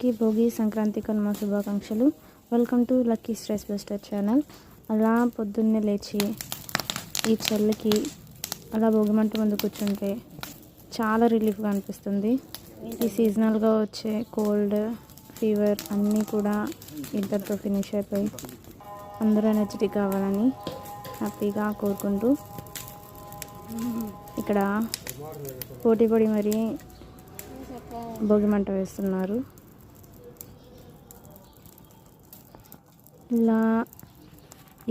కి భోగి సంక్రాంతి కనుమ శుభాకాంక్షలు. Welcome to lucky stress buster channel. అలా పొద్దున్నే లేచి ఈ చలికి అలా భోగి మంట ముందు కూర్చుంటే చాలా రిలీఫ్గా అనిపిస్తుంది. ఈ సీజనల్గా వచ్చే కోల్డ్, ఫీవర్ అన్నీ కూడా ఇంతటితో ఫినిష్ అయిపోయి అందరూ ఎనర్జెటిక్ కావాలని హ్యాపీగా కోరుకుంటూ ఇక్కడ పోటీ పడి మరీ భోగి మంట వేస్తున్నారు. ఇలా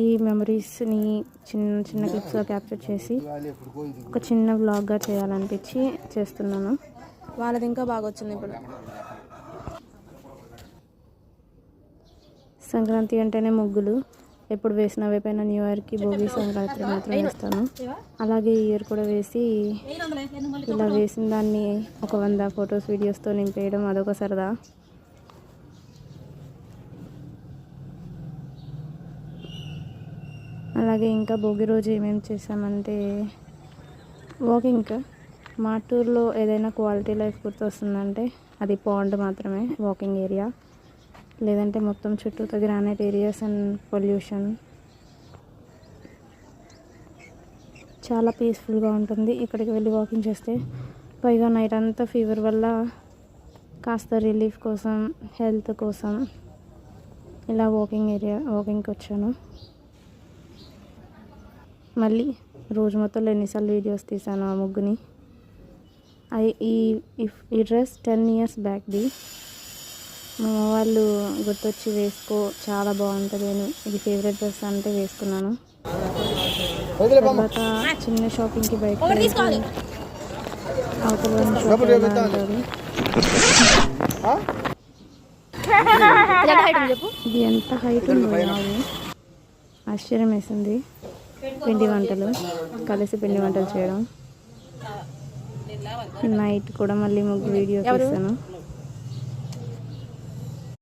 ఈ మెమరీస్ని చిన్న చిన్న క్లిప్స్గా క్యాప్చర్ చేసి ఒక చిన్న వ్లాగ్గా చేయాలనిపించి చేస్తున్నాను. వాళ్ళది ఇంకా బాగా వచ్చింది. ఇప్పుడు సంక్రాంతి అంటేనే ముగ్గులు. ఎప్పుడు వేసిన వేపైన న్యూ ఇయర్కి భోగి సంక్రాంతి మాత్రం వేస్తాను. అలాగే ఈ ఇయర్ కూడా వేసి ఇలా వేసిన దాన్ని ఒక 100 ఫొటోస్ వీడియోస్తో నింపేయడం అదొక సరదా. అలాగే ఇంకా భోగి రోజు ఏమేమి చేసామంటే వాకింగ్. మా టూర్లో ఏదైనా క్వాలిటీ లైఫ్ గుర్తొస్తుందంటే అది పాండ్ మాత్రమే వాకింగ్ ఏరియా. లేదంటే మొత్తం చుట్టూ గ్రానైట్ ఏరియాస్ అండ్ పొల్యూషన్. చాలా పీస్ఫుల్గా ఉంటుంది ఇక్కడికి వెళ్ళి వాకింగ్ చేస్తే. పైగా నైట్ అంతా ఫీవర్ వల్ల కాస్త రిలీఫ్ కోసం, హెల్త్ కోసం ఇలా వాకింగ్కి వచ్చాను. మళ్ళీ రోజు మొత్తంలో ఎన్నిసార్లు వీడియోస్ తీసాను ఆ ముగ్గుని. ఈ డ్రెస్ 10 years బ్యాక్ది. మా వాళ్ళు గుర్తొచ్చి వేసుకో చాలా బాగుంటుంది అని ఇది ఫేవరెట్ డ్రెస్ అంటే వేసుకున్నాను. తర్వాత చిన్న షాపింగ్కి బయట అవతల ఇది ఎంత హైట్ ఉందో ఆశ్చర్యం వేసింది. పిండి వంటలు చేయడం. నైట్ కూడా మళ్ళీ ముగ్గు వీడియో తీస్తాను.